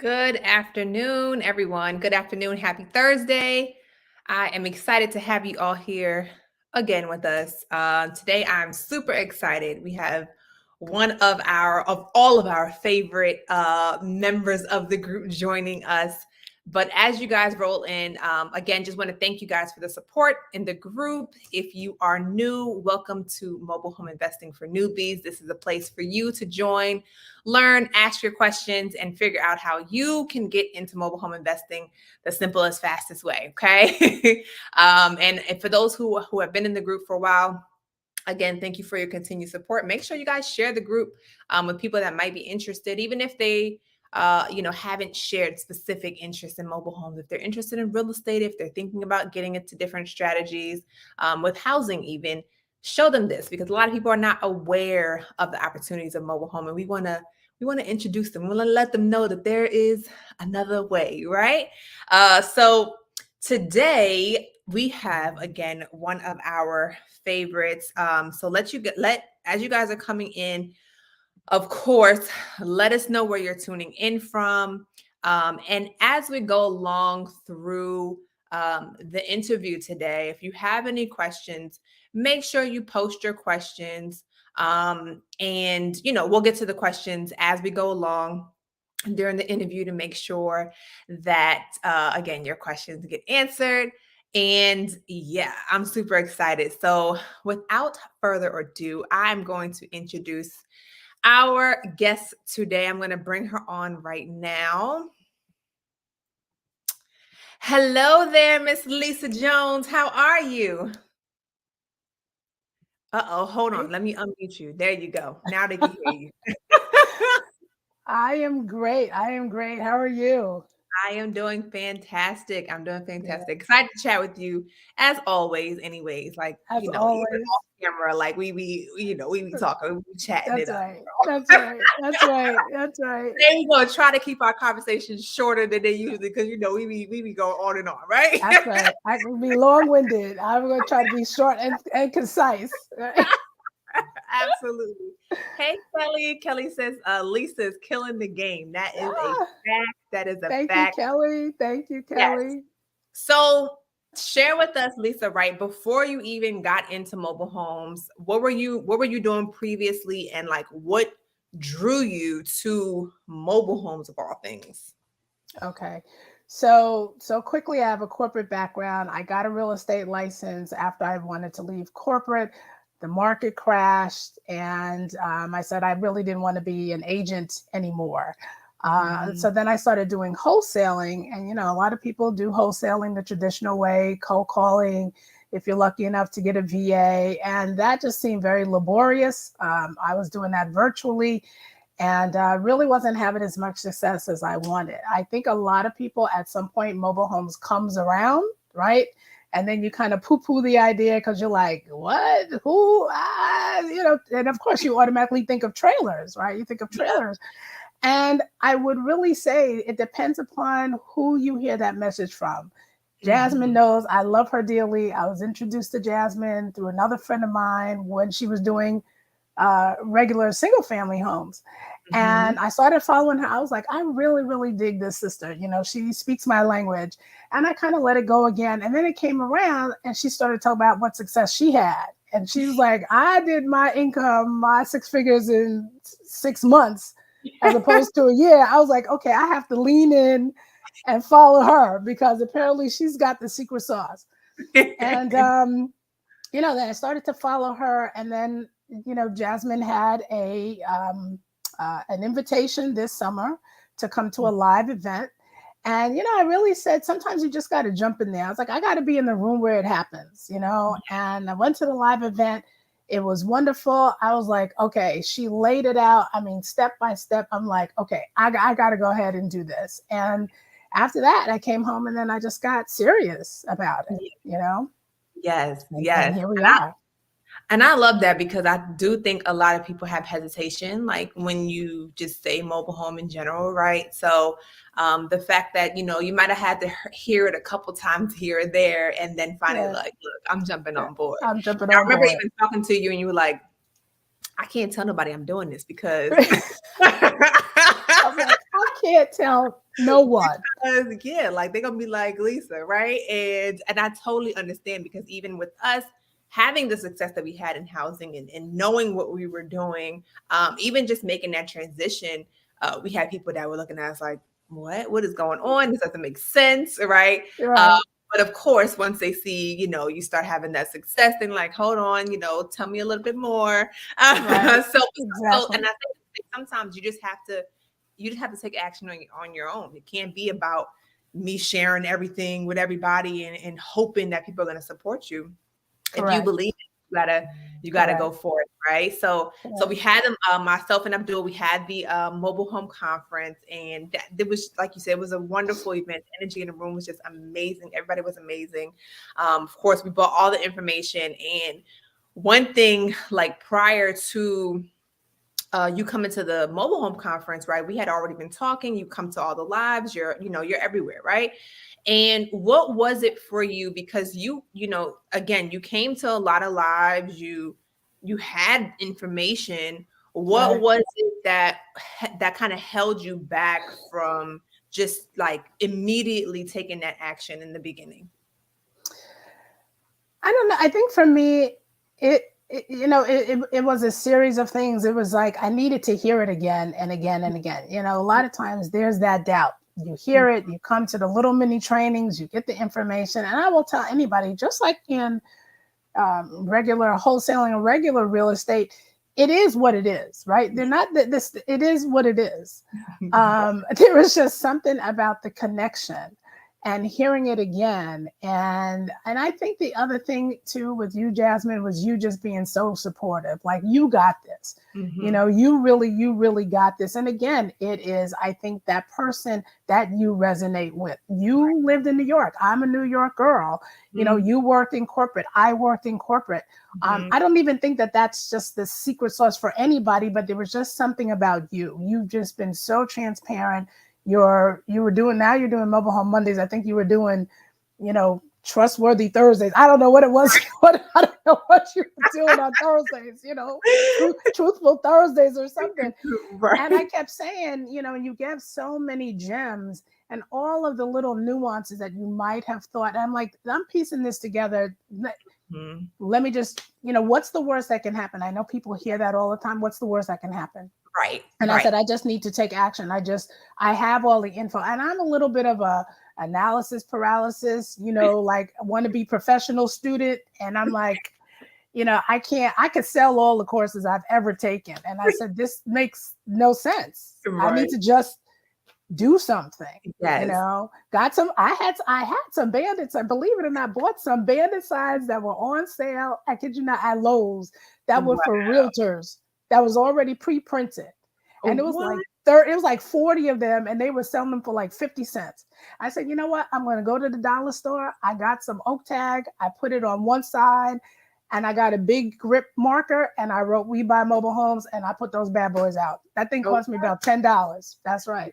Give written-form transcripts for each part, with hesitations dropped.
Good afternoon, everyone. Good afternoon. Happy Thursday. I am excited to have you all here again with us. Today, I'm super excited. We have one of all of our favorite members of the group joining us. But as you guys roll in, again, just want to thank you guys for the support in the group. If you are new, welcome to Mobile Home Investing for Newbies. This is a place for you to join, learn, ask your questions, and figure out how you can get into mobile home investing the simplest, fastest way. Okay. And for those who have been in the group for a while, again, thank you for your continued support. Make sure you guys share the group with people that might be interested, even if they haven't shared specific interest in mobile homes. If they're interested in real estate, if they're thinking about getting into different strategies with housing, even show them this, because a lot of people are not aware of the opportunities of mobile home, and we want to introduce them. We want to let them know that there is another way, right? So today we have again one of our favorites. So as you guys are coming in, of course, let us know where you're tuning in from. And as we go along through the interview today, if you have any questions, make sure you post your questions. And we'll get to the questions as we go along during the interview to make sure that again your questions get answered. And yeah, I'm super excited. So without further ado, I'm going to introduce our guest today. I'm going to bring her on right now. Hello there, Miss Lisa Jones. How are you? Uh-oh, hold on. Let me unmute you. There you go. Now they can hear you. I am great. How are you? I am doing fantastic. I'm doing fantastic. Excited to chat with you as always, anyways. Like, As even always. off camera, like we be talking, we be chatting it That's up. right. That's right. That's right. That's right. There you go. Try to keep our conversations shorter than they usually, because we be going on and on, right? That's right. I can be long-winded. I'm going to try to be short and concise. Absolutely. Hey, Kelly. Kelly says Lisa is killing the game. That is a Ah, fact. That is a thank you, fact. Kelly. Thank you, Yes. Kelly. So share with us, Lisa, right before you even got into mobile homes, what were you doing previously, and like what drew you to mobile homes of all things? Okay. So quickly, I have a corporate background. I got a real estate license after I wanted to leave corporate. The market crashed, and I said I really didn't want to be an agent anymore. So then I started doing wholesaling, and a lot of people do wholesaling the traditional way, cold calling, if you're lucky enough to get a VA, and that just seemed very laborious. I was doing that virtually, and really wasn't having as much success as I wanted. I think a lot of people at some point, mobile homes comes around, right? And then you kind of poo-poo the idea because you're like, what? Who? And of course you automatically think of trailers, right? You think of trailers. And I would really say it depends upon who you hear that message from. Jasmine knows I love her dearly. I was introduced to Jasmine through another friend of mine when she was doing regular single family homes. And I started following her. I was like, I really, really dig this sister. She speaks my language. And I kind of let it go again. And then it came around and she started talking about what success she had. And she's like, I did my income, my six figures in 6 months as opposed to a year. I was like, okay, I have to lean in and follow her because apparently she's got the secret sauce. And, then I started to follow her. And then, Jasmine had an invitation this summer to come to a live event. And, I really said, sometimes you just got to jump in there. I was like, I got to be in the room where it happens, and I went to the live event. It was wonderful. I was like, okay, she laid it out. I mean, step by step, I'm like, okay, I got to go ahead and do this. And after that, I came home and then I just got serious about it. Yes, And yes. here we are. And I love that, because I do think a lot of people have hesitation, like when you just say mobile home in general, right? So the fact that, you might have had to hear it a couple times here or there, and then finally like, look, I'm jumping on board. I'm jumping And I on remember board. even talking to you and you were like, I can't tell nobody I'm doing this because I was like, I can't tell no one. Because, yeah, like they're gonna be like Lisa, right? And I totally understand because even with us having the success that we had in housing and knowing what we were doing, even just making that transition, we had people that were looking at us like, what is going on? This doesn't make sense, right? Uh, Right, but of course, once they see, you start having that success, then like, hold on, tell me a little bit more. right, So, and exactly. I think sometimes you just have to take action on your own. It can't be about me sharing everything with everybody and hoping that people are going to support you. If you Correct, believe it, you gotta go correct, for it, right? So we correct. had them, myself and Abdul. We had the mobile home conference, and it was like you said, it was a wonderful event. The energy in the room was just amazing. Everybody was amazing. Of course, we bought all the information, and one thing like prior to you come into the mobile home conference, right? We had already been talking. You come to all the lives. You're everywhere, right? And what was it for you? Because again, you came to a lot of lives. You had information. What Right. was it that kind of held you back from just like immediately taking that action in the beginning? I don't know. I think for me, it was a series of things. It was like I needed to hear it again and again and again. A lot of times there's that doubt. You hear it, you come to the little mini trainings, you get the information, and I will tell anybody, just like in regular wholesaling and regular real estate, it is what it is, right? They're not this. It is what it is. There was just something about the connection and hearing it again, and I think the other thing too with you, Jasmine, was you just being so supportive. Like, you got this. Mhm. You really got this. And again, it is, I think, that person that you resonate with. You lived in New York. I'm a New York girl. Mhm. You worked in corporate. I worked in corporate. Mhm. I don't even think that that's just the secret sauce for anybody, but there was just something about you. You've just been so transparent. You're doing mobile home Mondays. I think you were doing, trustworthy Thursdays. I don't know what it was. I don't know what you were doing on Thursdays. Truthful Thursdays or something. And I Right. kept saying, and you gave so many gems and all of the little nuances that you might have thought. I'm like, I'm piecing this together. Mhm. Let me just, what's the worst that can happen? I know people hear that all the time. What's the worst that can happen? Right. And I Right. said, I just need to take action. I have all the info, and I'm a little bit of a analysis paralysis, like want to be professional student. And I'm like, I could sell all the courses I've ever taken. And I said, this makes no sense. I need Right. to just do something. Yes. I had some bandits. I believe it or not, bought some bandit signs that were on sale. I kid you not, at Lowe's, that were for realtors, that was already pre-printed. And it was What? it was like 40 of them, and they were selling them for like 50 cents. I said, you know what? I'm gonna go to the dollar store. I got some oak tag, I put it on one side, and I got a big grip marker, and I wrote "We Buy Mobile Homes," and I put those bad boys out. That thing Oh, cost me about $10. That's right.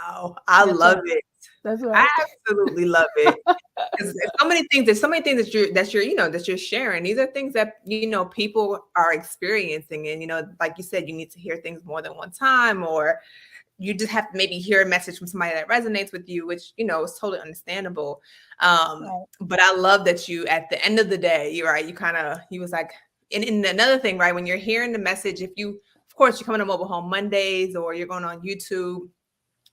wow. I That's love right. it. That's I right. absolutely love it. 'Cause there's so many things that you're sharing. These are things that, people are experiencing. And, like you said, you need to hear things more than one time, or you just have to maybe hear a message from somebody that resonates with you, which, is totally understandable. Right. But I love that you, at the end of the day, you're right. You was like, and another thing, right? When you're hearing the message, of course, you're coming to Mobile Home Mondays or you're going on YouTube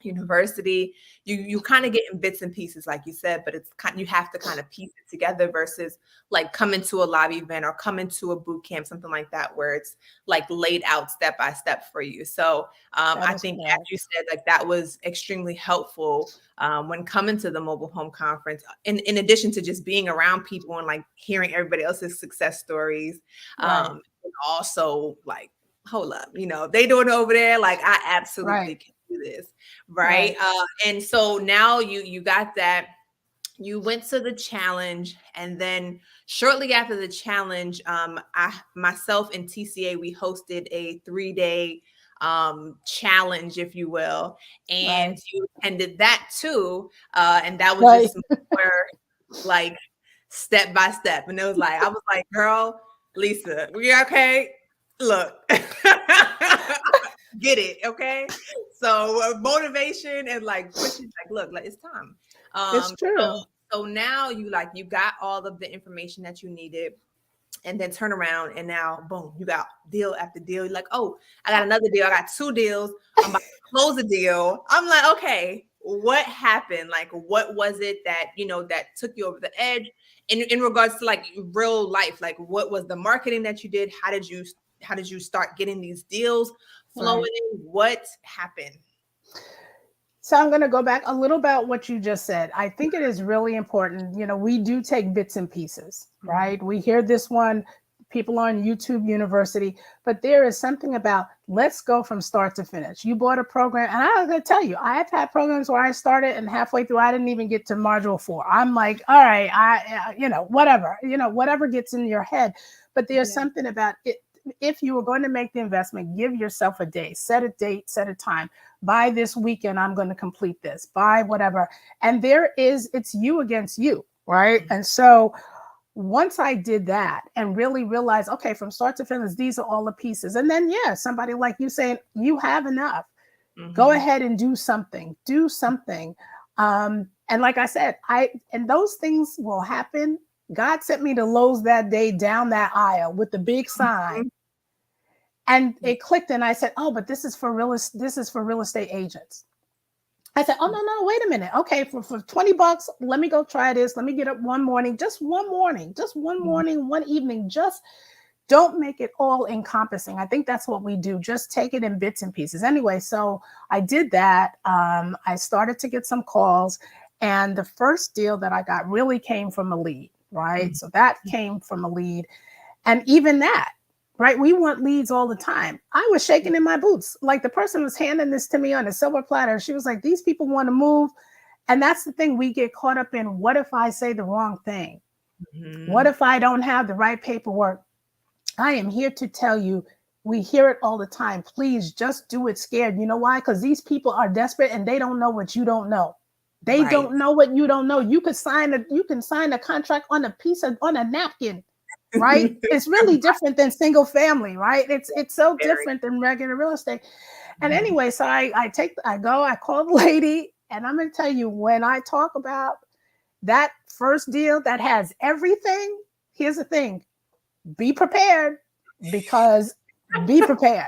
University, you kind of get in bits and pieces, like you said, but you have to kind of piece it together versus like coming to a live event or coming to a boot camp, something like that, where it's like laid out step by step for you. So That I is think, as you correct. said, like that was extremely helpful when coming to the mobile home conference. In addition to just being around people and like hearing everybody else's success stories, Right. and also like, hold up, they doing it over there. Like, I Right. absolutely can do this. Right. Right. And so now you got that. You went to the challenge, and then shortly after the challenge, I myself and TCA, we hosted a 3-day challenge, if you will, and Right. you attended that too. And that was Right. just more like step by step. And it was like, I was like, girl, Lisa, we okay? Look. get it. Okay. So motivation and like pushing, like, look, like it's time. It's So, true. so now you got all of the information that you needed, and then turn around and now boom, you got deal after deal. You're like, oh, I got another deal. I got 2 deals. I'm about to close a deal. I'm like, okay, what happened? Like, what was it that, that took you over the edge in regards to like real life? Like, what was the marketing that you did? How did you start getting these deals flowing Right. in? What happened? So I'm going to go back a little about what you just said. I think it is really important. We do take bits and pieces, Mhm. right? We hear this one, people on YouTube University, but there is something about let's go from start to finish. You bought a program, and I'm going to tell you, I have had programs where I started and halfway through, I didn't even get to module 4. I'm like, all right, whatever gets in your head. But there's Yeah. something about it. If you were going to make the investment, give yourself a day, set a date, set a time. By this weekend, I'm going to complete this, by whatever. And it's you against you, right? Mhm. And so once I did that and really realized, okay, from start to finish, these are all the pieces. And then, yeah, somebody like you saying, you have enough, go Mhm. ahead and do something, do something. And like I said, and those things will happen. God sent me to Lowe's that day down that aisle with the big sign, and Mhm. it clicked, and I said, oh, but this is for real estate agents. I said, oh, no, wait a minute. Okay, for $20, let me go try this. Let me get up one morning, just one morning, Mhm. one evening. Just don't make it all encompassing. I think that's what we do. Just take it in bits and pieces. Anyway, so I did that. I started to get some calls, and the first deal that I got really came from a lead, right? Mhm. So that came from a lead. And even that, right? We want leads all the time. I was shaking in my boots. Like the person was handing this to me on a silver platter. She was like, these people want to move. And that's the thing, we get caught up in, what if I say the wrong thing? What Mhm. if I don't have the right paperwork? I am here to tell you, we hear it all the time. Please just do it scared. You know why? Because these people are desperate and they don't know what you don't know. They Right. don't know what you don't know. You can sign a contract on a napkin, right? It's really different than single family, right? It's so Very. different than regular real estate. And Mhm. anyway, so I call the lady, and I'm gonna tell you, when I talk about that first deal that has everything, here's the thing: be prepared, because be prepared.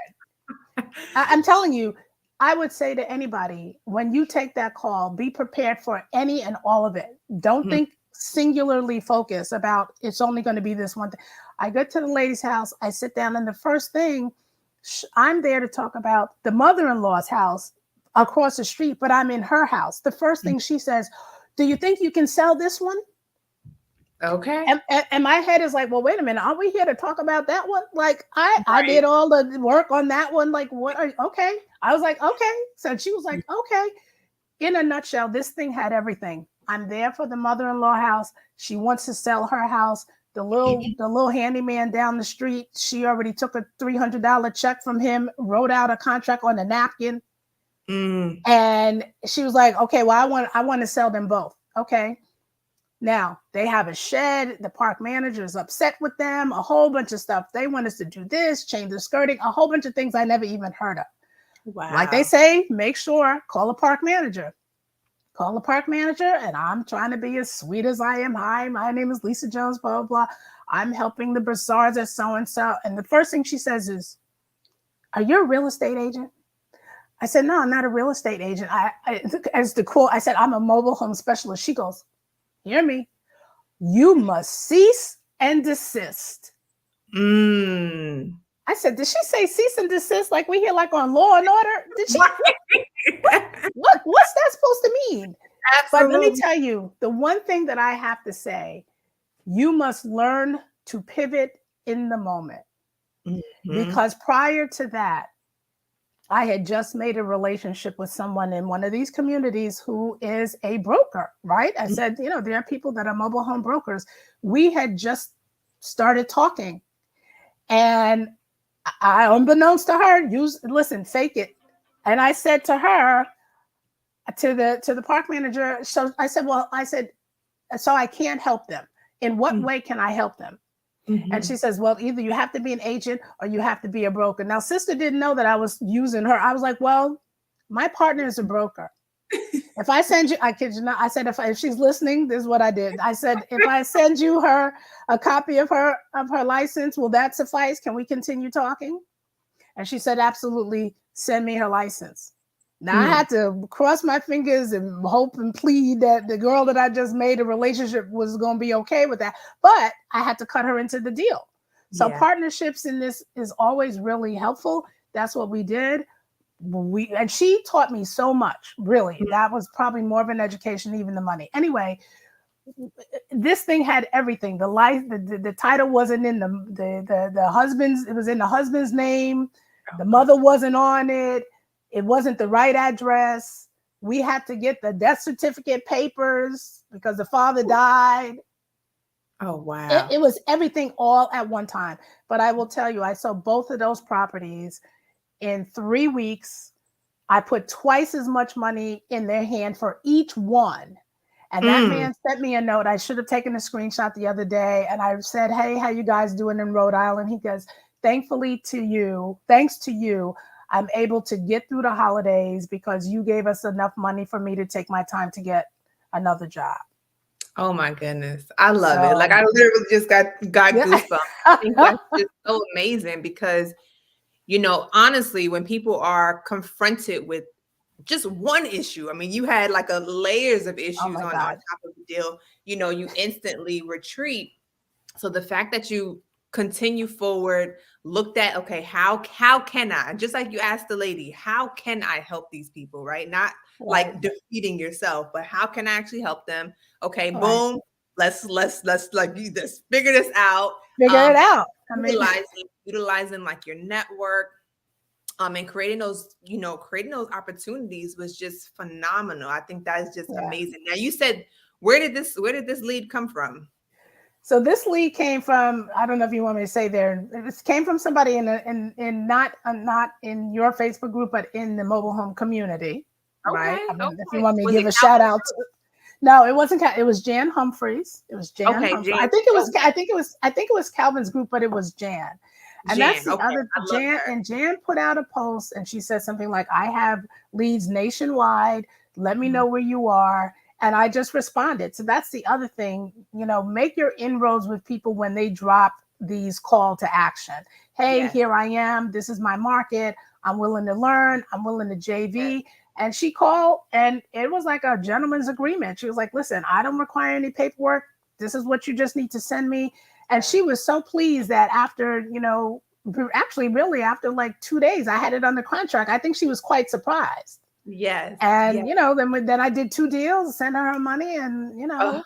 I'm telling you, I would say to anybody, when you take that call, be prepared for any and all of it. Don't Mhm. think singularly focus about it's only going to be this one thing. I go to the lady's house, I sit down, and the first thing, I'm there to talk about the mother in law's house across the street, but I'm in her house. The first thing she says, do you think you can sell this one? Okay. And my head is like, well, wait a minute, are we here to talk about that one? Like, I Right. did all the work on that one. Like, what are you? Okay. I was like, okay. So she was like, okay. In a nutshell, this thing had everything. I'm there for the mother-in-law house. She wants to sell her house. The little handyman down the street, she already took a $300 check from him, wrote out a contract on a napkin, Mm. and she was like, okay, well, I want to sell them both. Okay. Now they have a shed. The park manager is upset with them, a whole bunch of stuff. They want us to do this, change the skirting, a whole bunch of things I never even heard of. Like they Wow. say, make sure, call a park manager. Call the park manager, and I'm trying to be as sweet as I am. Hi, my name is Lisa Jones, blah, blah, blah. I'm helping the bazaars at so and so. And the first thing she says is, are you a real estate agent? I said, no, I'm not a real estate agent. As the quote, I said, I'm a mobile home specialist. She goes, hear me. You must cease and desist. Mm. I said, did she say cease and desist like we hear like on Law and Order? Did she? What's that supposed to mean? But let me Absolutely. tell you, the one thing that I have to say, you must learn to pivot in the moment. Mhm. Because prior to that, I had just made a relationship with someone in one of these communities who is a broker, right? I said, there are people that are mobile home brokers. We had just started talking, and unbeknownst to her, listen, fake it. And I said to her, to the park manager, so I said, so I can't help them. In what Mm. way can I help them? And she Mhm. says, well, either you have to be an agent or you have to be a broker. Now, sister didn't know that I was using her. I was like, well, my partner is a broker. If I send you, I kid you not, I said, if she's listening, this is what I did. I said, if I send you a copy of her license, will that suffice? Can we continue talking? And she said, absolutely, send me her license. Now I Mm. had to cross my fingers and hope and plead that the girl that I just made a relationship was going to be okay with that. But I had to cut her into the deal. So Yeah. partnerships in this is always really helpful. That's what we did. And she taught me so much. Really, Mm. that was probably more of an education, even the money. Anyway, this thing had everything. The life, the title wasn't in the husband's. It was in the husband's name. The Oh, mother wasn't on it. It wasn't the right address. We had to get the death certificate papers because the father died. oh It, wow. it was everything all at one time. But I will tell you, I sold both of those properties in 3 weeks. I put twice as much money in their hand for each one. And that Mm. man sent me a note. I should have taken a screenshot the other day. And I said, hey, how you guys doing in Rhode Island? He goes, thanks to you, I'm able to get through the holidays because you gave us enough money for me to take my time to get another job. Oh my goodness. I love it. Like So I literally just got yeah. goosebumps. I think that's just so amazing because honestly, when people are confronted with just one issue, I mean, you had like a layers of Oh issues my on God. top of the deal, you instantly retreat. So the fact that you continue forward, looked at, okay, how can I, just like you asked the lady, how can I help these people, right? Not Right. like defeating yourself, but how can I actually help them? Okay, Right. boom. Let's like let's figure this out. Figure it Um, out. I mean, utilizing like your network, and creating those opportunities was just phenomenal. I think that is just yeah. amazing. Now you said, where did this lead come from? So this lead came from, I don't know if you want me to say there. This came from somebody in not in your Facebook group, but in the mobile home community, right? Okay, I mean, if you okay. want me to Was give it a shout Calvin? out to, no, it wasn't. It was Jan Humphreys. It was Jan Okay, Humphreys. Jan. Okay, I think it was Calvin's group, but it was Jan. And that's Jan. the Okay, other I love Jan. her. And Jan put out a post, and she said something like, "I have leads nationwide. Let me Mhm. know where you are." And I just responded. So that's the other thing. Make your inroads with people when they drop these call to action. Hey, Yes, here I am. This is my market. I'm willing to learn. I'm willing to yes, JV. And she called, and it was like a gentleman's agreement. She was like, listen, I don't require any paperwork. This is what you just need to send me. And yes, she was so pleased that after, actually, really, after like 2 days, I had it under contract. I think she was quite surprised. yes, yes. And, then I did 2 deals, sent her money, and, Oh,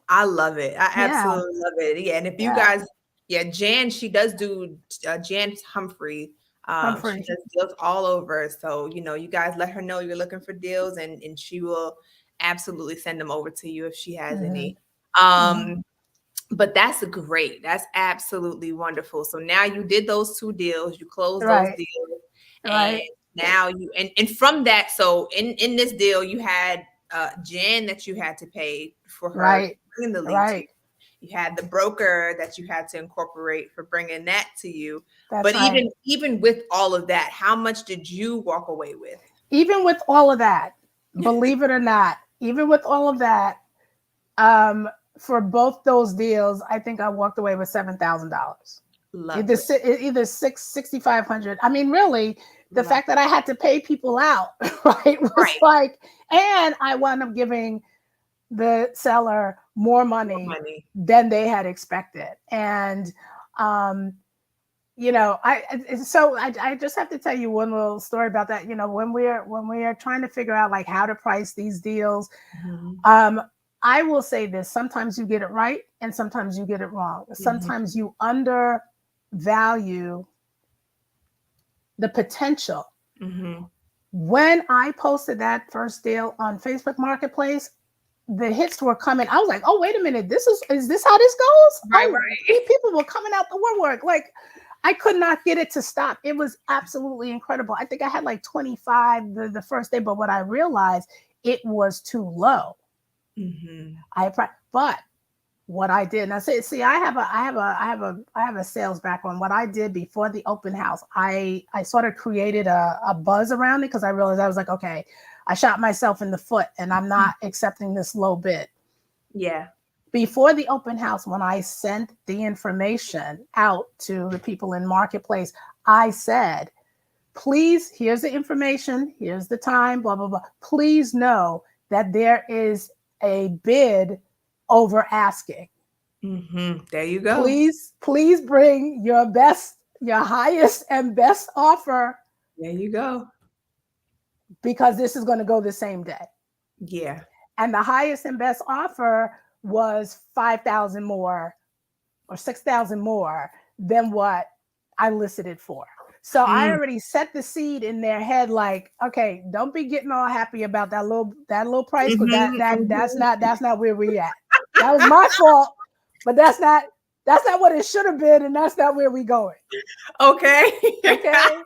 I love it. I yeah, absolutely love it. Yeah, and if you yeah, guys, yeah, Jan, she does do Jan Humphrey. She Humphrey. does deals all over. So you guys let her know you're looking for deals, and she will absolutely send them over to you if she has Hmm. any. Hmm. Um, but that's great. That's absolutely wonderful. So now you did those 2 deals, you closed those Right, deals, and right, now and from that, so in this deal, you had Jan that you had to pay for her right, bringing the lead to you. right. You had the broker that you had to incorporate for bringing that to you. That's But right. even with all of that, how much did you walk away with? Even with all of that, believe it or not, even with all of that, um, for both those deals, I think I walked away with $7,000. Love Either it. either 6,500. I mean, really, the Love fact that I had to pay people out, right, it. was Right. like, and I wound up giving the seller more More money money. than they had expected. And um, I just have to tell you one little story about that. When we are trying to figure out like how to price these deals, Mhm. um, I will say this: sometimes you get it right, and sometimes you get it wrong. Mhm. Sometimes you undervalue the potential. Mhm. When I posted that first deal on Facebook Marketplace, the hits were coming. I was like, "Oh, wait a minute! Is this how this goes?" Right, Oh, right. people were coming out the woodwork. Like, I could not get it to stop. It was absolutely incredible. I think I had like 25 the first day, but what I realized, it was too low. Mhm. But what I did. And I said, see, I have a sales background. What I did before the open house, I sort of created a buzz around it because I realized I was like, okay, I shot myself in the foot and I'm not accepting this low bid. Yeah. Before the open house, when I sent the information out to the people in Marketplace, I said, please, here's the information, here's the time, blah, blah, blah. Please know that there is a bid over asking. There you go. Please bring your best, your highest and best offer. There you go. Because this is going to go the same day. Yeah. And the highest and best offer was 5,000 more or 6,000 more than what I listed it for. So I already set the seed in their head, like, okay, don't be getting all happy about that little price, because that's not where we at. That was my fault, but that's not what it should have been, and that's not where we going. Okay. Okay.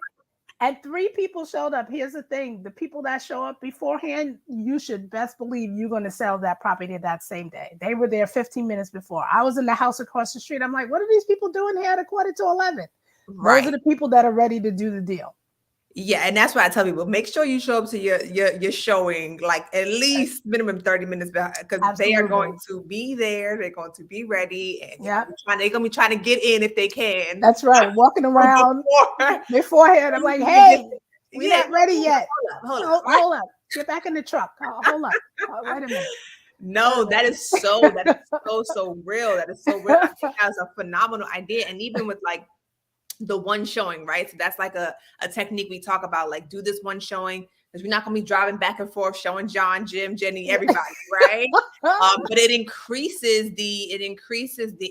And 3 people showed up. Here's the thing. The people that show up beforehand, you should best believe you're going to sell that property that same day. They were there 15 minutes before. I was in the house across the street. I'm like, what are these people doing here at 11:15? Right. Those are the people that are ready to do the deal. Yeah, and that's why I tell people, make sure you show up to your showing like at least minimum 30 minutes because they are going to be there. They're going to be ready, and they're gonna be trying to get in if they can. That's right. Walking around beforehand. I'm like, hey, we're not ready yet. Hold up. Get back in the truck. Hold up. Wait a minute. No, that is so real. That is so real. I think that's a phenomenal idea. And even with like the one showing, right? So that's like a technique we talk about, like do this one showing because we're not going to be driving back and forth showing John, Jim, Jenny, everybody, right? But it increases the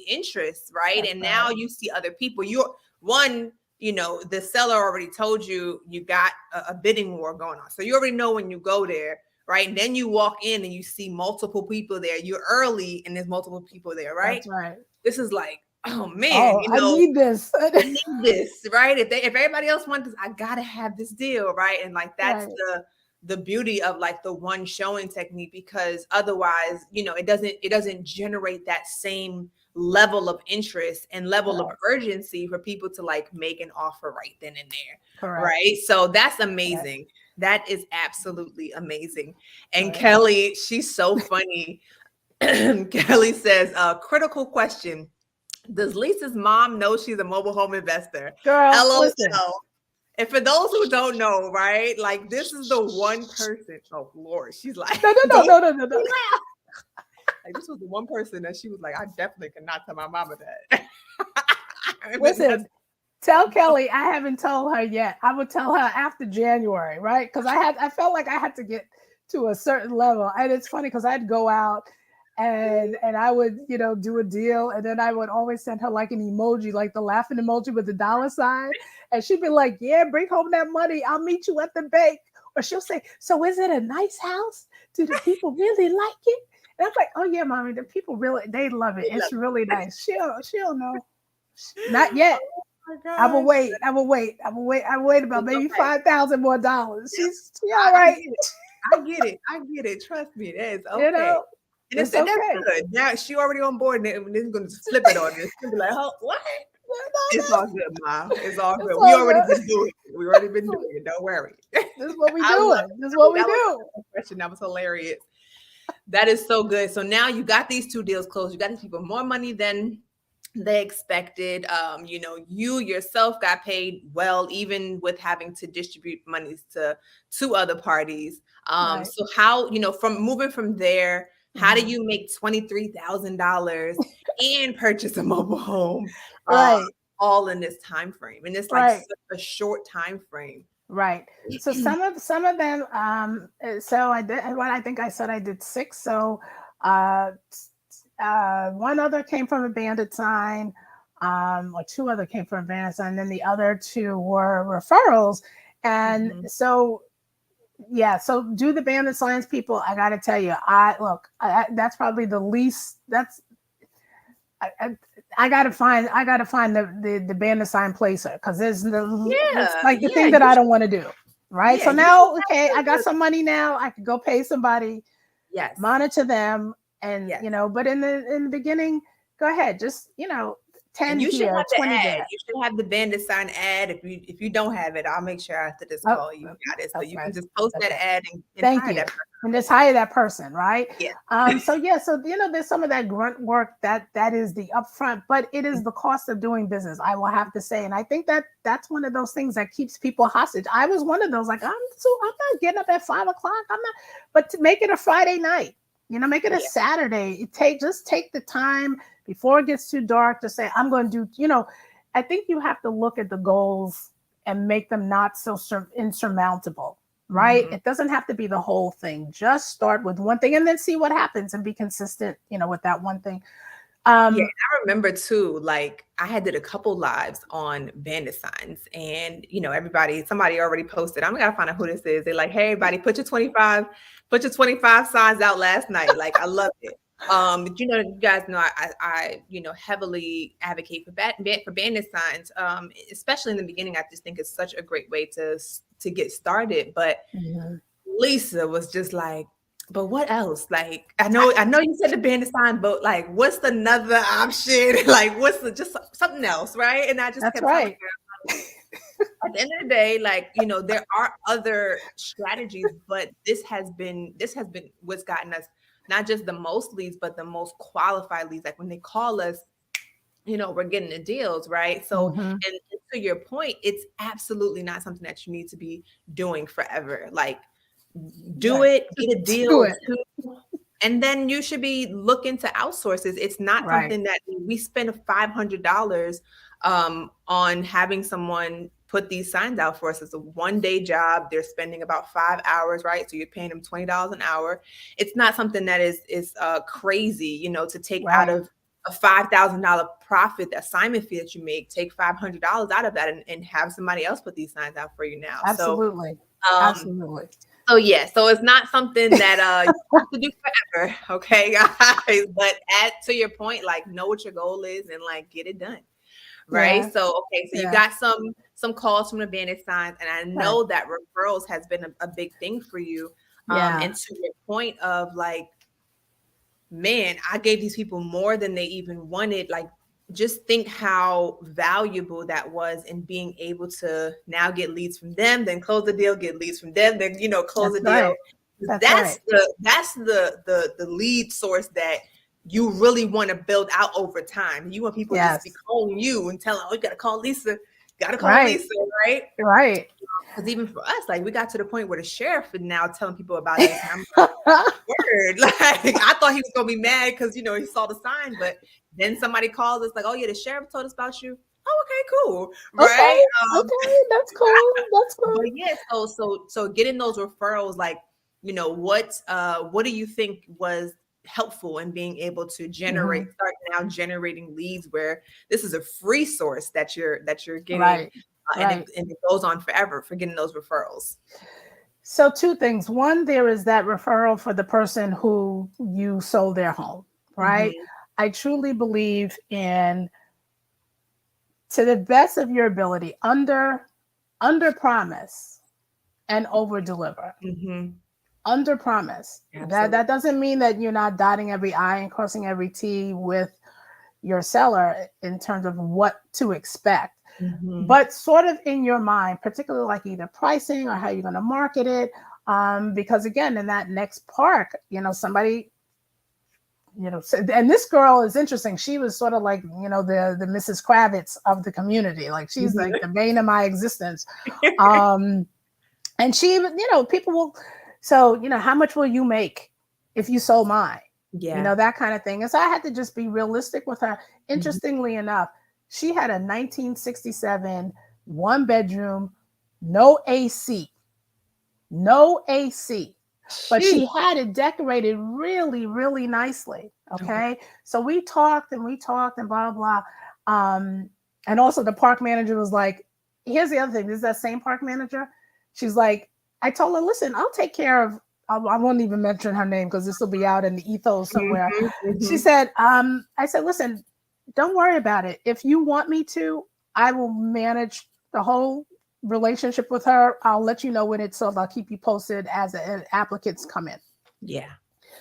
interest, right? That's and right. Now you see other people. You're one, you know, the seller already told you got a bidding war going on. So you already know when you go there, right? And then you walk in and you see multiple people there. You're early and there's multiple people there, right? That's right. This is like, oh man, you know, I need this. I need this, right? If everybody else wants this, I gotta have this deal, right? And like that's right. the beauty of like the one showing technique, because otherwise, you know, it doesn't generate that same level of interest and level of urgency for people to like make an offer right then and there. Correct. Right. So that's amazing. Correct. That is absolutely amazing. And right. Kelly, she's so funny. Kelly says, critical question. Does Lisa's mom know she's a mobile home investor? Girl, LOL. listen. And for those who don't know, right? Like this is the one person. Oh Lord, she's like, no. Like this was the one person that she was like, I definitely cannot tell my mama that. Listen, tell Kelly I haven't told her yet. I would tell her after January, right? Because I felt like I had to get to a certain level, and it's funny because I'd go out. And I would, you know, do a deal, and then I would always send her like an emoji, like the laughing emoji with the dollar sign, and she'd be like, "Yeah, bring home that money. I'll meet you at the bank." Or she'll say, "So is it a nice house? Do the people really like it?" And I'm like, "Oh yeah, mommy, the people they love it. It's really nice." She'll know. Not yet. Oh I will wait. I will wait about maybe $5,000 more. She's all right. I get it. Trust me, that is okay. You know? And it's okay. That's good. Now she already on board, and then going to flip it on this. She'll be like, "Oh, what?" It's all good, Mom. It's all good. We already been doing it. Don't worry. This is what we doing. This is what we do. Question that was hilarious. That is so good. So now you got these 2 deals closed. You got these people more money than they expected. You know, you yourself got paid well, even with having to distribute monies to 2 other parties. Right. So how, you know, from moving from there, how do you make $23,000 and purchase a mobile home, right? All in this time frame, and it's like such a short time frame, right? So some of them. So I did. What I think I said I did 6. So one other came from a bandit sign, or 2 other came from a bandit sign. And then the other 2 were referrals, and so. Yeah, so do the bandit signs, people. I got to tell you, that's probably the least. I got to find the bandit sign placer, because there's it's like the thing that I don't want to do, right? Yeah, so now, okay, I got some money now. I could go pay somebody. Yes, monitor them, And, Yes. but in the beginning, go ahead, just, 10 And you should here, have the 20 ad. there. You should have the bandit sign ad. If you don't have it, I'll make sure after this Oh, call you got it. So you okay. can just post that Okay. ad and Thank hire you. that person. And just hire that person, right? Yeah. So yeah, so there's some of that grunt work that is the upfront, but it is the cost of doing business, I will have to say. And I think that's one of those things that keeps people hostage. I was one of those, like, I'm not getting up at 5 o'clock. I'm not, but to make it a Friday night, make it a Saturday. Just take the time before it gets too dark to say, I'm going to do, I think you have to look at the goals and make them not so insurmountable. Right? Mm-hmm. It doesn't have to be the whole thing. Just start with one thing and then see what happens and be consistent, with that one thing. Yeah, I remember too, like I had did a couple lives on bandit signs and somebody already posted. I'm gonna find out who this is. They're like, hey everybody, put your 25 signs out last night. Like I loved it. But you guys know I heavily advocate for bandit signs. Especially in the beginning, I just think it's such a great way to get started. But Lisa was just like, but what else? Like, I know you said the bandit sign, but like, what's another option? Like, what's just something else, right? And I just That's kept telling right. her, at the end of the day, like, there are other strategies, but this has been what's gotten us not just the most leads, but the most qualified leads. Like when they call us, we're getting the deals, right? So, and to your point, it's absolutely not something that you need to be doing forever. Like, do Right. it, get a Do deal it. too, and then you should be looking to outsource it. It's not Right. something that we spend $500 on having someone put these signs out for us. It's a 1-day job. They're spending about 5 hours, right? So you're paying them $20 an hour. It's not something that is crazy, to take out of a $5,000 profit assignment fee that you make. Take $500 out of that and have somebody else put these signs out for you now. Absolutely. So, Absolutely. So yeah, so it's not something that you have to do forever, okay, guys. But to your point, like know what your goal is and like get it done, right? Yeah. So okay, so you got some calls from the bandit signs, and I know that referrals has been a big thing for you. And to your point of like, man, I gave these people more than they even wanted. Like, just think how valuable that was in being able to now get leads from them, then close the deal, get leads from them, then close the deal. That's the lead source that you really want to build out over time. You want people to just be calling you and telling, oh, you gotta call Lisa, Lisa, right? Right. Because even for us, like we got to the point where the sheriff is now telling people about this. And I'm like, word. Like I thought he was gonna be mad because he saw the sign, but then somebody calls us like, oh yeah, the sheriff told us about you. Oh, okay, cool. Right. Okay, that's cool. That's cool. But yeah, so getting those referrals, like, what do you think was helpful in being able to start now generating leads where this is a free source that you're getting, and it goes on forever for getting those referrals? So 2 things. One, there is that referral for the person who you sold their home, right? I truly believe in, to the best of your ability, under promise and over deliver. Under promise. That doesn't mean that you're not dotting every I and crossing every T with your seller in terms of what to expect. But sort of in your mind, particularly like either pricing or how you're going to market it. Because again, in that next park, somebody, and this girl is interesting. She was sort of like, the Mrs. Kravitz of the community. Like she's like the bane of my existence. And she, people will, so, how much will you make if you sold mine? Yeah. That kind of thing. And so I had to just be realistic with her. Interestingly enough, she had a 1967 1-bedroom, no AC, but she had it decorated really, really nicely. Okay. So we talked and blah, blah, blah. And also the park manager was like, here's the other thing. This is that same park manager. She's like, I told her, listen, I'll take care of, I won't even mention her name because this will be out in the ethos somewhere. She said, I said, listen, don't worry about it. If you want me to, I will manage the whole relationship with her. I'll let you know when it's sold. I'll keep you posted as applicants come in. Yeah.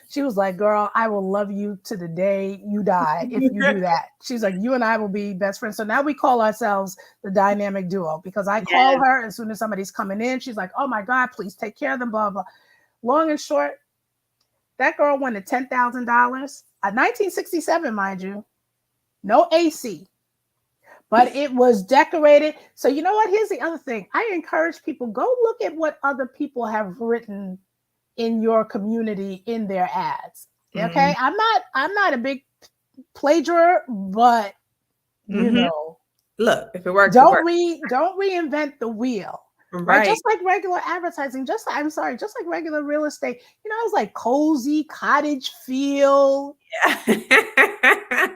She was like, girl, I will love you to the day you die if you do that. She's like, you and I will be best friends. So now we call ourselves the dynamic duo because I call her as soon as somebody's coming in. She's like, oh my God, please take care of them, blah, blah. Long and short, that girl wanted $10,000. 1967, mind you. No AC. But it was decorated. So you know what? Here's the other thing. I encourage people, go look at what other people have written in your community in their ads. Okay. I'm not a big plagiarizer, but you know, look, if it works, don't reinvent the wheel. Right. Just like regular advertising, just like regular real estate, you know, it was like cozy cottage feel. Yeah.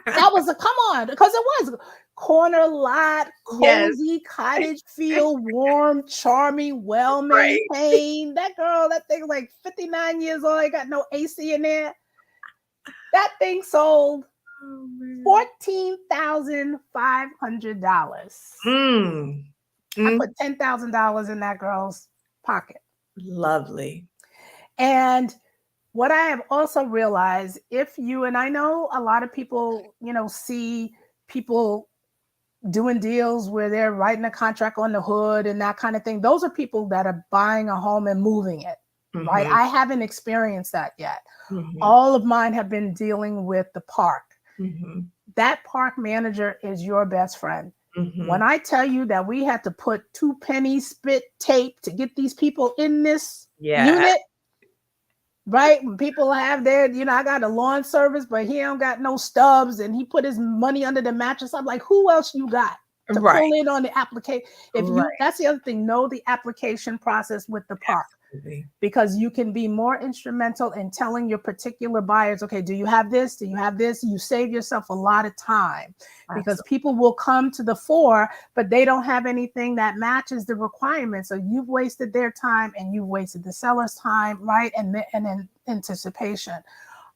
That was come on, because it was corner lot, cozy cottage feel, warm, charming, well maintained. That girl, that thing like 59 years old, ain't got no AC in there. That thing sold $14,500. I put $10,000 in that girl's pocket. Lovely. And what I have also realized, if you, and I know a lot of people, you know, see people doing deals where they're writing a contract on the hood and that kind of thing. Those are people that are buying a home and moving it, right? I haven't experienced that yet. All of mine have been dealing with the park. That park manager is your best friend. When I tell you that we had to put 2-penny spit tape to get these people in this unit, right? When people have their, you know, I got a lawn service, but he don't got no stubs and he put his money under the mattress. I'm like, who else you got to pull in on the application? If you, that's the other thing, know the application process with the park. Because you can be more instrumental in telling your particular buyers, okay, do you have this? Do you have this? You save yourself a lot of time because people will come to the fore, but they don't have anything that matches the requirements. So you've wasted their time and you've wasted the seller's time, right? And in anticipation.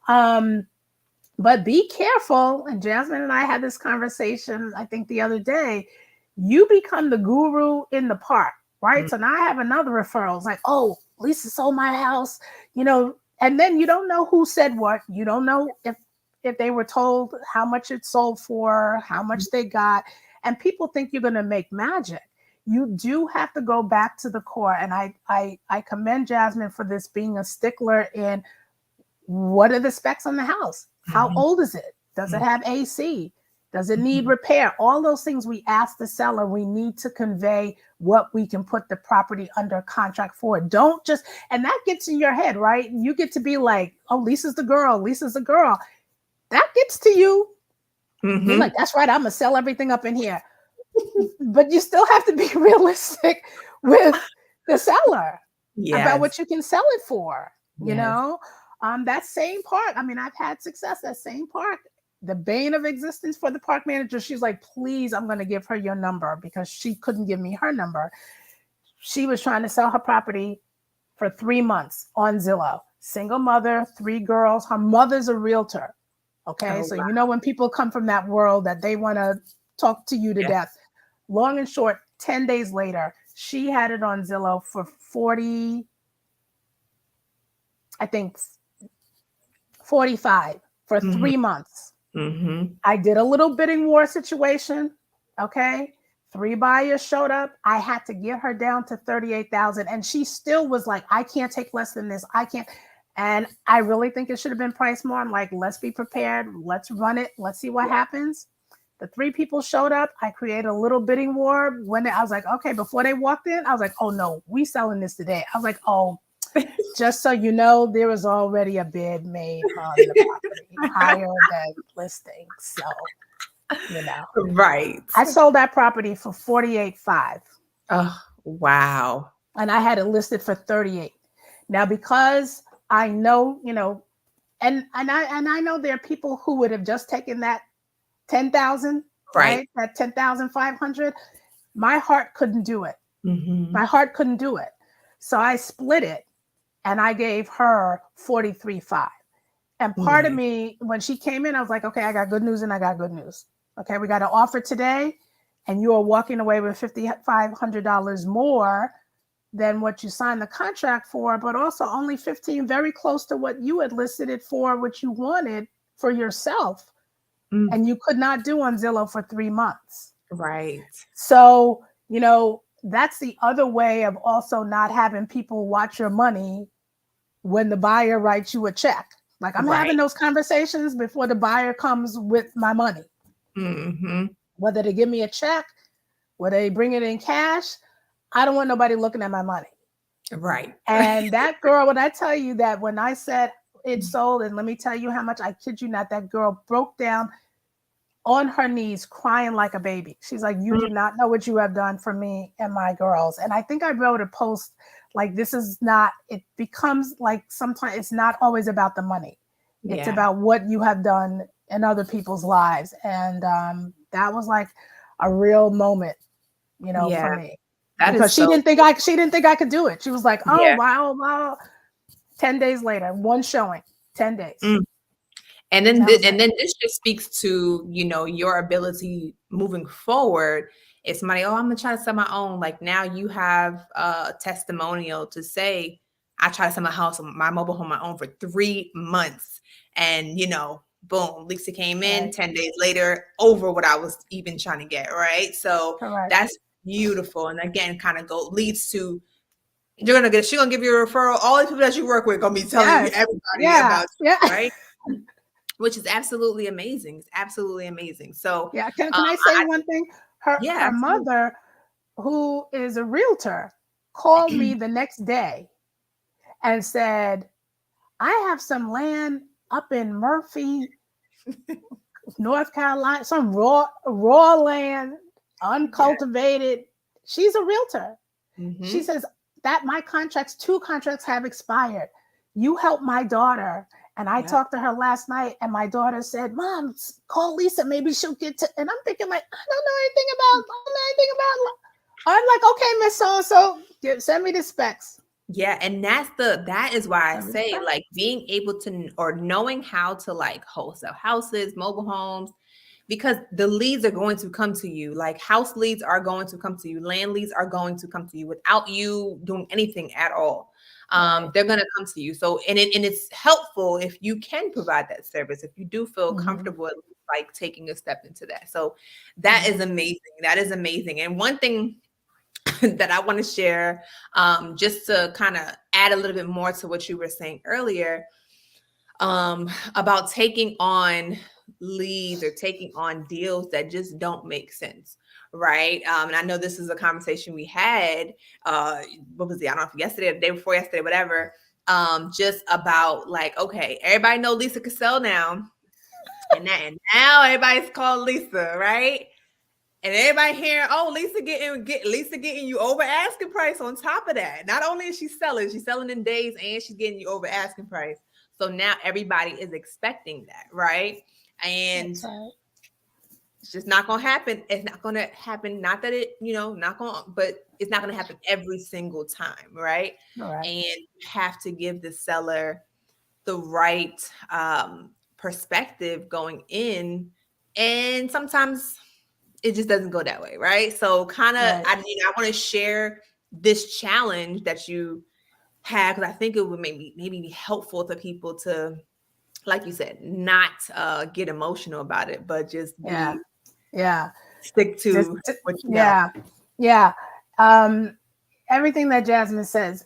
But be careful. And Jasmine and I had this conversation, I think the other day, you become the guru in the park. Right. So now I have another referral. It's like, oh, Lisa sold my house, you know, and then you don't know who said what. You don't know if they were told how much it sold for, how much they got. And people think you're going to make magic. You do have to go back to the core. And I commend Jasmine for this, being a stickler in what are the specs on the house? How old is it? Does it have AC? Does it need repair? All those things we ask the seller, we need to convey what we can put the property under contract for. Don't just, and that gets in your head, right? You get to be like, oh, Lisa's the girl. Lisa's the girl. That gets to you. You're like, that's right. I'm going to sell everything up in here. But you still have to be realistic with the seller about what you can sell it for, you know? That same park, I mean, I've had success, that same park. The bane of existence for the park manager, she's like, please, I'm going to give her your number, because she couldn't give me her number. She was trying to sell her property for 3 months on Zillow. Single mother, 3 girls. Her mother's a realtor. Okay. So, you know, when people come from that world that they want to talk to you to death. Long and short, 10 days later, she had it on Zillow for 45 for 3 months. I did a little bidding war situation. Okay. 3 buyers showed up. I had to get her down to 38,000. And she still was like, I can't take less than this. I can't. And I really think it should have been priced more. I'm like, let's be prepared. Let's run it. Let's see what happens. The 3 people showed up. I created a little bidding war. When I was like, okay, before they walked in, I was like, oh no, we selling this today. I was like, oh, just so you know, there was already a bid made on the property higher than listing. So, you know. Right. I sold that property for $48,500. Oh, wow. And I had it listed for $38,000. Now, because I know, you know, and I know there are people who would have just taken that $10,000, right? That $10,500. My heart couldn't do it. My heart couldn't do it. So I split it. And I gave her $43,500. And part of me, when she came in, I was like, okay, I got good news and I got good news. Okay, we got an offer today and you are walking away with $5,500 more than what you signed the contract for, but also only 15, very close to what you had listed it for, which you wanted for yourself. And you could not do on Zillow for 3 months. Right. So, that's the other way of also not having people watch your money when the buyer writes you a check. Like, I'm having those conversations before the buyer comes with my money. Whether they give me a check, whether they bring it in cash, I don't want nobody looking at my money. Right. And that girl, when I tell you that when I said it sold, and let me tell you how much, I kid you not, that girl broke down on her knees crying like a baby. She's like, you do not know what you have done for me and my girls. And I think I wrote a post like, this is not, it becomes like sometimes it's not always about the money. It's about what you have done in other people's lives. And that was like a real moment, for me. Because she didn't think I could do it. She was like, oh, wow. 10 days later, one showing, 10 days. And then this just speaks to, your ability moving forward. It's somebody, oh, I'm gonna try to sell my own. Like, now you have a testimonial to say, I tried to sell my mobile home my own for 3 months. And, boom, Lisa came in 10 days later over what I was even trying to get. Right. So that's beautiful. And again, kind of leads to, she's gonna give you a referral. All the people that you work with gonna be telling you everybody about you, right? Which is absolutely amazing. It's absolutely amazing. So can I say one thing? Her mother, who is a realtor, called me the next day and said, I have some land up in Murphy, North Carolina, some raw land, uncultivated. She's a realtor. She says that my 2 contracts have expired. You help my daughter. And I talked to her last night, and my daughter said, Mom, call Lisa. Maybe she'll get to, and I'm thinking like, I don't know anything about. I'm like, okay, Miss So-and-so, send me the specs. Yeah. And that is why I say, like, being able to, or knowing how to like wholesale houses, mobile homes, because the leads are going to come to you. Like, house leads are going to come to you. Land leads are going to come to you without you doing anything at all. They're going to come to you. So, and it's helpful if you can provide that service, if you do feel comfortable like taking a step into that. So that is amazing. That is amazing. And one thing that I want to share, just to kind of add a little bit more to what you were saying earlier, about taking on leads or taking on deals that just don't make sense. Right. And I know this is a conversation we had, what was it? I don't know if yesterday or the day before yesterday, whatever. Just about like, okay, everybody know Lisa can sell now. And now everybody's called Lisa, right? And everybody hearing, oh, Lisa getting you over asking price on top of that. Not only is she's selling in days, and she's getting you over asking price. So now everybody is expecting that, right? And it's just not going to happen. It's not going to happen. Not that it, not going to, but it's not going to happen every single time, right? And you have to give the seller the right perspective going in. And sometimes it just doesn't go that way, right? So kind of, I want to share this challenge that you had, because I think it would maybe be helpful to people to, like you said, not get emotional about it, but just stick to what you know. Everything that Jasmine says,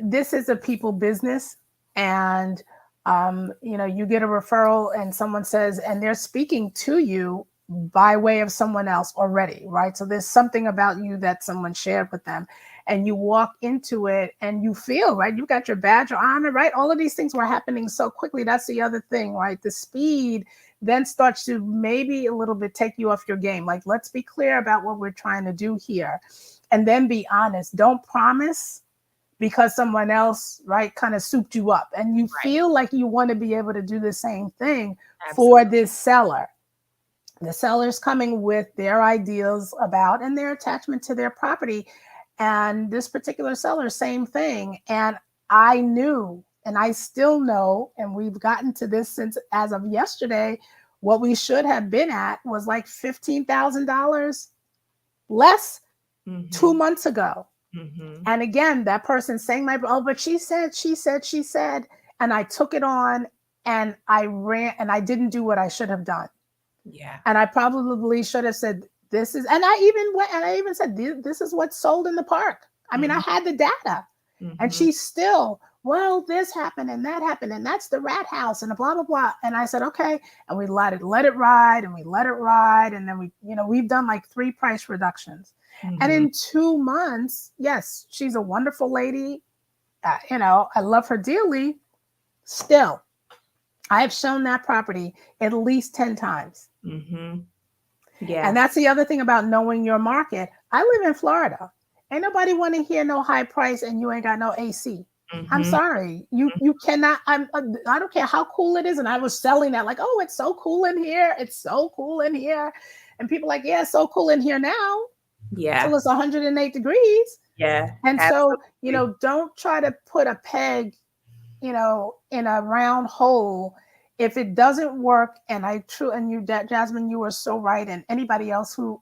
this is a people business, and you get a referral and someone says, and they're speaking to you by way of someone else already, right? So there's something about you that someone shared with them, and you walk into it and you feel, right, you got your badge on it, right? All of these things were happening so quickly. That's the other thing, right? The speed then starts to maybe a little bit take you off your game. Like, let's be clear about what we're trying to do here, and then be honest. Don't promise because someone else, right, kind of souped you up, and you feel like you want to be able to do the same thing for this seller. The seller's coming with their ideas about and their attachment to their property. And this particular seller, same thing. And I knew, and I still know, and we've gotten to this since as of yesterday, what we should have been at was like $15,000 less 2 months ago. Mm-hmm. And again, that person saying but she said, and I took it on and I ran and I didn't do what I should have done. Yeah. And I probably should have said, this is, and I even went and I even said, this is what's sold in the park. I mean, I had the data. And Mm-hmm. she's still, well, this happened and that happened, and that's the rat house and blah, blah, blah. And I said, okay. And we let it ride and we let it ride. And then we've done like 3 price reductions. And Mm-hmm. in 2 months, yes, she's a wonderful lady. I love her dearly. Still, I've shown that property at least 10 times. Mm-hmm. Yeah. And that's the other thing about knowing your market. I live in Florida. Ain't nobody want to hear no high price and you ain't got no AC. I'm Mm-hmm. sorry. You cannot. I don't care how cool it is. And I was selling that like, oh, it's so cool in here. It's so cool in here. And people like, yeah, it's so cool in here now. Yeah. Till it's 108 degrees. Yeah. And so, Absolutely. don't try to put a peg, in a round hole. If it doesn't work, and Jasmine, you are so right. And anybody else who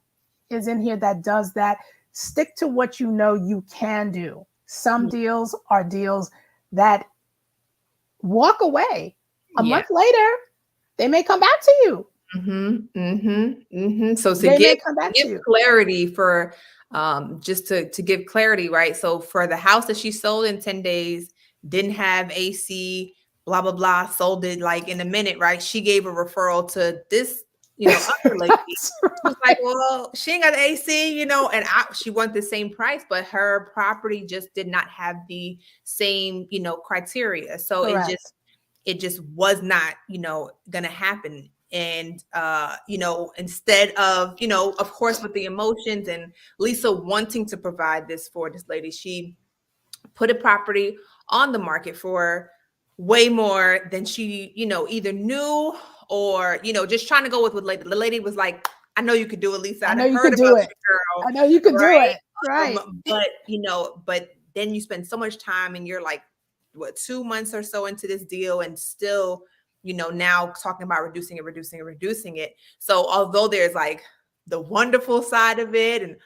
is in here that does that, stick to what you can do. Some deals are deals that walk away. A Yeah. month later, they may come back to you. Mm-hmm. Mm-hmm. Mm-hmm. So to They may give come back to you. clarity for just to give clarity, right? So for the house that she sold in 10 days, didn't have AC, blah blah blah, sold it like in a minute, right? She gave a referral to this, other lady. That's She was like, well, she ain't got the AC, and she wanted the same price, but her property just did not have the same, criteria. So correct. it just was not, gonna happen. And instead of, of course, with the emotions and Lisa wanting to provide this for this lady, she put a property on the market for way more than she, either knew or, just trying to go with what the lady was like, I know you could do it, Lisa. I I'd know you heard could about do it. you, girl. I know you could do Right. it. Right. But then you spend so much time and you're like, what, 2 months or so into this deal and still, now talking about reducing it. So although there's like the wonderful side of it and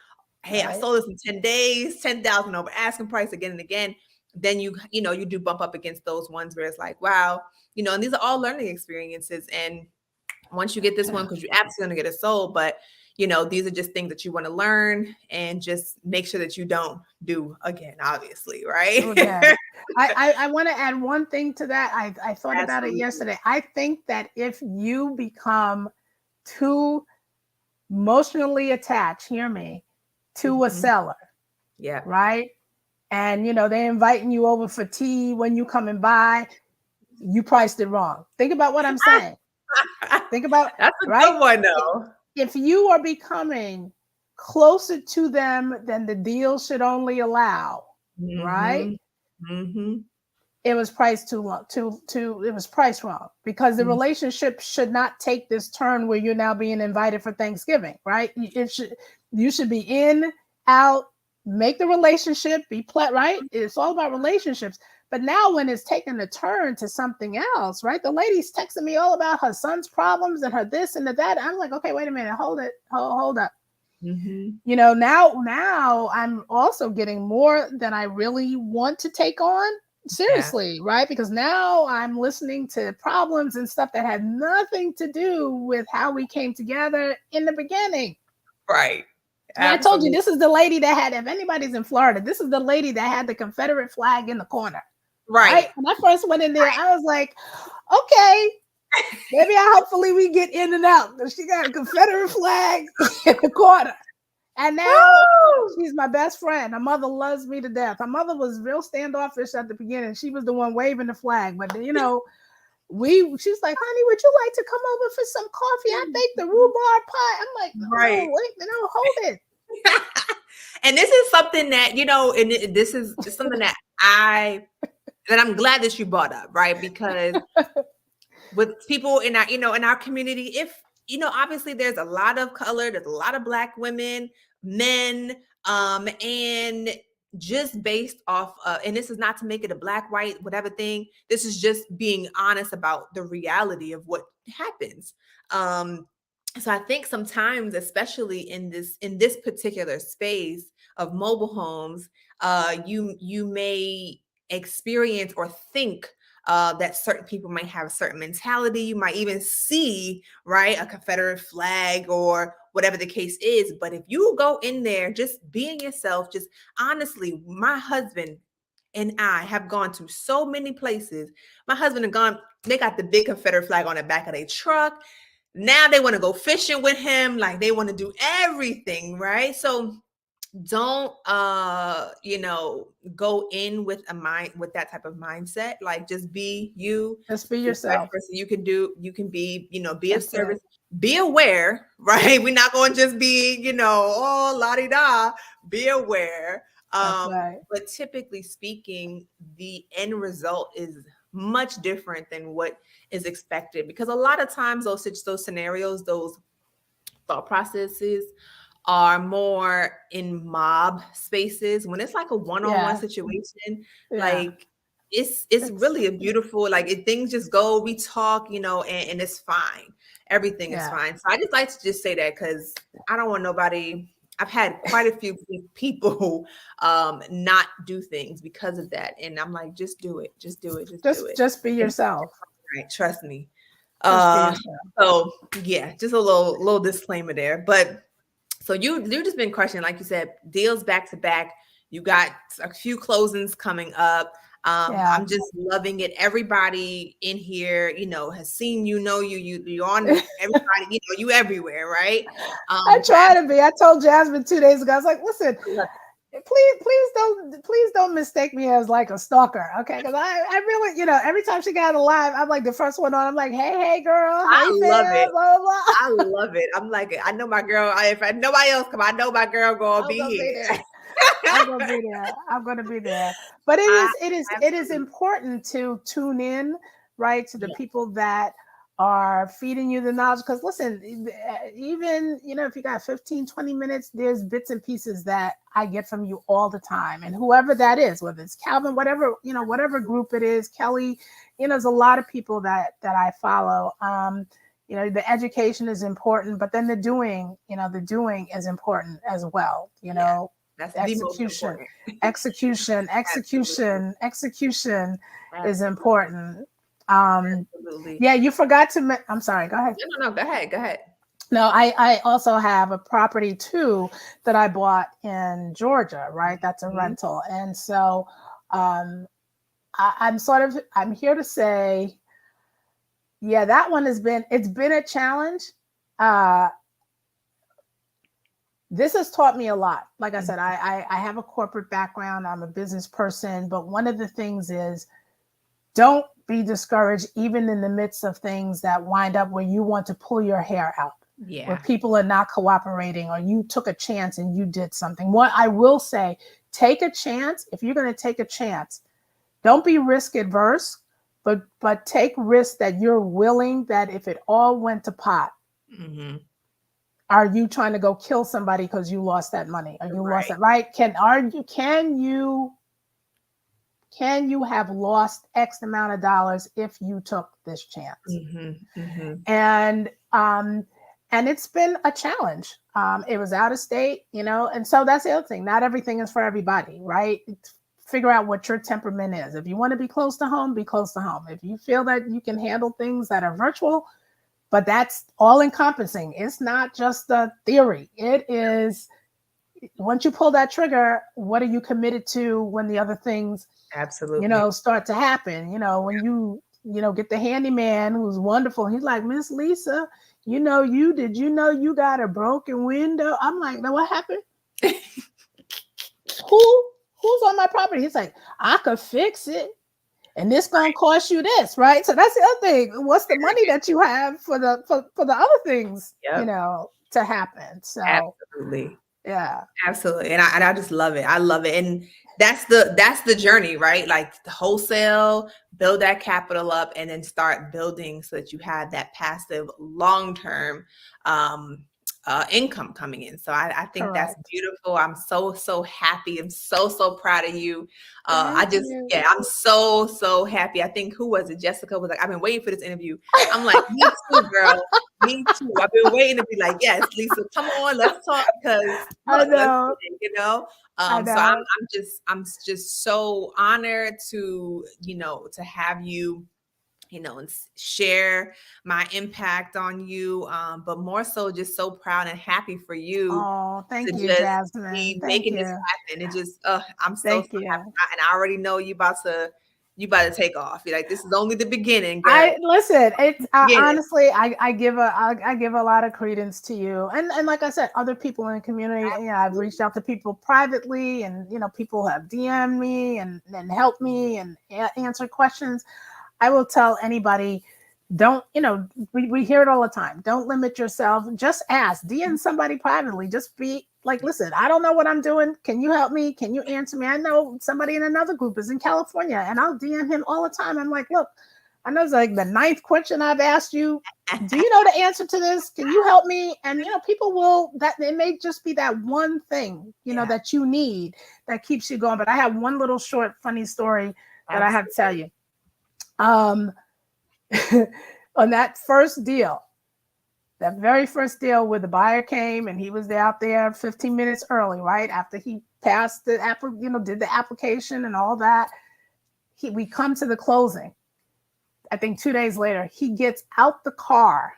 hey, I Right. sold this in 10 days, 10,000 over asking price again and again. Then you do bump up against those ones where it's like, wow, and these are all learning experiences. And once you get this one, because you're absolutely gonna get it sold, but these are just things that you want to learn and just make sure that you don't do again, obviously, right? Okay. I want to add one thing to that. I thought about it Absolutely. yesterday. I think that if you become too emotionally attached, hear me, to a Mhm. seller, Yeah. right? And they're inviting you over for tea when you coming by, you priced it wrong. Think about what I'm saying. Think about, That's a right? good one, though. If you are becoming closer to them than the deal should only allow, right? Mm-hmm. Mm-hmm. It was priced too long, it was priced wrong, because the Mm-hmm. relationship should not take this turn where you're now being invited for Thanksgiving, right? You should be in, out, make the relationship be right. It's all about relationships. But now when it's taking a turn to something else, right? The lady's texting me all about her son's problems and her this and that. I'm like, okay, wait a minute, hold up. Mm-hmm. Now I'm also getting more than I really want to take on. Yeah. Seriously, right? Because now I'm listening to problems and stuff that had nothing to do with how we came together in the beginning. Right. And I told you, Absolutely. this is the lady that had, if anybody's in Florida, this is the lady that had the Confederate flag in the corner. Right. Right? When I first went in there, I was like, okay, maybe hopefully we get in and out. She got a Confederate flag in the corner. And now she's my best friend. Her mother loves me to death. Her mother was real standoffish at the beginning. She was the one waving the flag. But she's like, honey, would you like to come over for some coffee? I baked the rhubarb pie. I'm like, Right. oh, wait, no, hold it. And this is something that, and this is just something that I'm glad that you brought up, right? Because with people in our community, if obviously there's a lot of color, there's a lot of Black women, men, and just based off and this is not to make it a black, white, whatever thing. This is just being honest about the reality of what happens. So I think sometimes, especially in this particular space of mobile homes, you may experience or think that certain people might have a certain mentality. You might even see, right, a Confederate flag or whatever the case is. But if you go in there just being yourself, just honestly, my husband and I have gone to so many places. My husband had gone, they got the big Confederate flag on the back of their truck. Now they want to go fishing with him, like they want to do everything, right? So don't go in with a mind with that type of mindset. Like just be you, Just be be the best yourself. person you can be, be of That's service, it. be aware, right? We're not going to just be, oh la-di-da, be aware. That's right. But typically speaking, the end result is much different than what is expected, because a lot of times those scenarios, those thought processes are more in mob spaces. When it's like a one-on-one Yeah. situation, Yeah. like it's It's really a beautiful, like things just go, we talk, and it's fine. Everything is yeah. fine. So I just like to just say that, because I don't want nobody. I've had quite a few people not do things because of that. And I'm like, just do it. Just do it. Just do it. Just be yourself. Right. Trust me. Just be Uh yourself. so yeah, just a little disclaimer there. But so you just been crushing, like you said, deals back to back. You got a few closings coming up. Yeah. I'm just loving it. Everybody in here, has seen you, know you're on everybody, you everywhere, right? I So try to be. I told Jasmine 2 days ago. I was like, listen, please don't mistake me as like a stalker, okay? Because I really, every time she got alive, I'm like the first one on. I'm like, hey girl, I hey love fam, it. blah blah blah. I love it. I'm like, I know my girl. If nobody else come, I know my girl gonna I'm be gonna be here. there. I'm gonna be there. I'm gonna be there. But I it is absolutely, important to tune in, right, to the yeah, people that are feeding you the knowledge. Because listen, even if you got 15, 20 minutes, there's bits and pieces that I get from you all the time. And whoever that is, whether it's Calvin, whatever group it is, Kelly, there's a lot of people that I follow. The education is important, but then the doing is important as well. yeah. That's the most Execution, important. execution, Absolutely, execution, execution is absolutely, important. absolutely. Yeah, you forgot to. I'm sorry. Go ahead. No, no, no. Go ahead. Go ahead. No, I also have a property too that I bought in Georgia. Right, that's a Mhm. rental, and so um, I'm here to say, yeah, that one it's been a challenge. Uh, this has taught me a lot. Like I said, I have a corporate background. I'm a business person, but one of the things is don't be discouraged, even in the midst of things that wind up where you want to pull your hair out, where Yeah. people are not cooperating, or you took a chance and you did something. What I will say, take a chance. If you're going to take a chance, don't be risk adverse, but take risks that you're willing, that if it all went to pot, Hmm. are you trying to go kill somebody because you lost that money, or you lost Right. that, right? Can you have lost X amount of dollars if you took this chance? Hmm. Hmm. And it's been a challenge. It was out of state, and so that's the other thing. Not everything is for everybody, right? Figure out what your temperament is. If you want to be close to home, be close to home. If you feel that you can handle things that are virtual, but that's all encompassing. It's not just a theory. It is, once you pull that trigger, what are you committed to when the other things, Absolutely. start to happen? When get the handyman who's wonderful. He's like, Miss Lisa, you got a broken window? I'm like, no, what happened? Who's on my property? He's like, I could fix it. And this gonna cost you this, right? So that's the other thing. What's the money that you have for the other things, Yep. to happen? So Absolutely. yeah, Absolutely. And I just love it. I love it. And that's the journey, right? Like the wholesale, build that capital up, and then start building so that you have that passive long-term income coming in. So I think that's Correct. beautiful. I'm so happy. I'm so proud of you. Thank you. I'm so happy. I think, who was it? Jessica was like, I've been waiting for this interview. I'm like, me too, girl. Me too. I've been waiting to be like, yes, Lisa, come on, let's talk, because I look, let's know. get it, you know. I So know. I'm just so honored to, to have you, and share my impact on you. But more so, just so proud and happy for you Oh, to thank you, just Jasmine. be Thank making this you. happen. It just, I'm so Thank happy. you. And I already know you about to take off. You're like, this is only the beginning, girl. I listen. It's Beginning. honestly, I give a lot of credence to you, and like I said, other people in the community. I've reached out to people privately, and people have DM'd me and helped me and answered questions. I will tell anybody, don't, we hear it all the time. Don't limit yourself. Just ask, DM somebody privately. Just be like, listen, I don't know what I'm doing. Can you help me? Can you answer me? I know somebody in another group is in California, and I'll DM him all the time. I'm like, look, I know it's like the ninth question I've asked you. Do you know the answer to this? Can you help me? And people will, that it may just be that one thing, Yeah, that you need that keeps you going. But I have one little short funny story that I have to tell absolutely. you. Um, on that first deal, that very first deal where the buyer came and he was out there 15 minutes early, right after he passed the did the application and all that. We come to the closing. I think 2 days later, he gets out the car,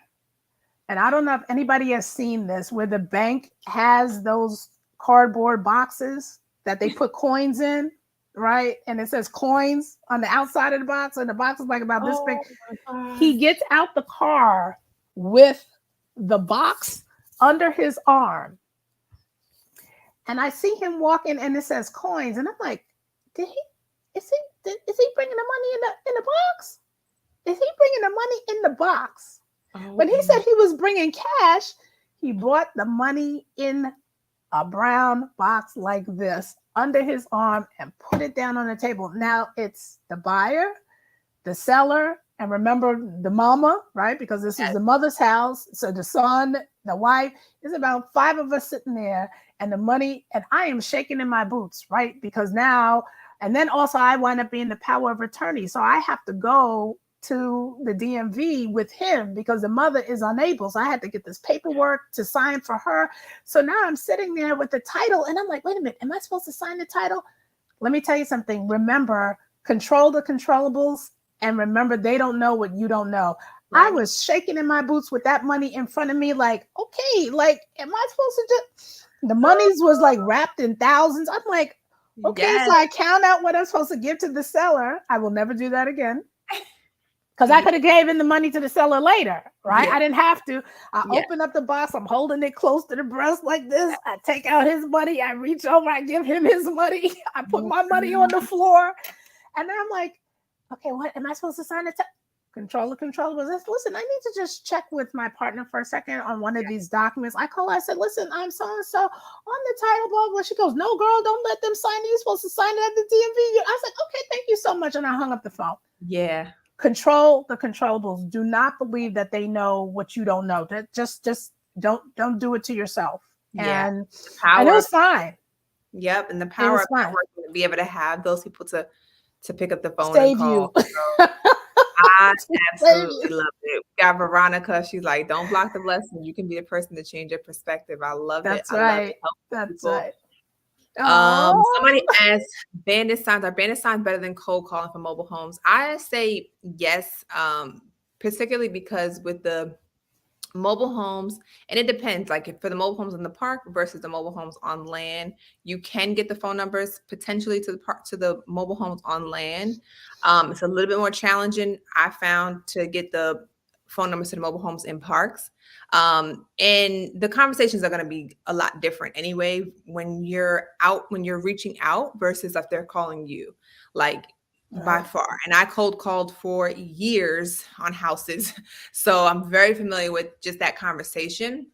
and I don't know if anybody has seen this, where the bank has those cardboard boxes that they put coins in, right? And it says coins on the outside of the box, and the box is like about this big. Oh my He gosh. gets out the car with the box under his arm, and I see him walking, and it says coins, and I'm like, did he? Is he bringing the money in the box? Is he bringing the money in the box? When he said OMG. he was bringing cash, he brought the money in a brown box like this under his arm and put it down on the table. Now it's the buyer, the seller, and remember the mama, right? Because this is Yes. the mother's house. So the son, the wife, there's about 5 of us sitting there, and the money, and I am shaking in my boots, right? Because now, and then also I wind up being the power of attorney. So I have to go to the DMV with him because the mother is unable. So I had to get this paperwork to sign for her. So now I'm sitting there with the title, and I'm like, wait a minute, am I supposed to sign the title? Let me tell you something. Remember, control the controllables, and remember, they don't know what you don't know. I Right. was shaking in my boots with that money in front of me, like, okay, like, am I supposed to just? The monies was like wrapped in thousands. I'm like, okay, so Yes. I count out what I'm supposed to give to the seller. I will never do that again because I Yeah. could have given the money to the seller later, right? Yeah. I didn't have to. I Yeah. open up the box. I'm holding it close to the breast like this. I take out his money. I reach over. I give him his money. I put my money on the floor. And then I'm like, okay, what am I supposed to sign it to? Controller was this. Listen, I need to just check with my partner for a second on one of these documents. I call her, I said, listen, I'm so and so on the title, blah, blah. She goes, no, girl, don't let them sign it. You're supposed to sign it at the DMV. I said, okay, thank you so much. And I hung up the phone. Yeah. Control the controllables. Do not believe that they know what you don't know. That just don't do it to yourself. Yeah. And The it power of, was fine. yep, and the It power was of fine. networking to be able to have those people to pick up the phone and Save call. you. So I Save you. absolutely love it. We got Veronica. She's like, don't block the blessings. You can be the person to change your perspective. I love it. That's I love it. right. Helping That's people. right. Oh, Somebody asked, are bandit signs better than cold calling for mobile homes? I say yes, particularly because with the mobile homes, and it depends, like if for the mobile homes in the park versus the mobile homes on land, you can get the phone numbers potentially to the park, to the mobile homes on land. It's a little bit more challenging, I found, to get the phone numbers to the mobile homes in parks. And the conversations are going to be a lot different anyway when you're out, when you're reaching out versus if they're calling you, like, by right. far. And I cold called for years on houses. So I'm very familiar with just that conversation.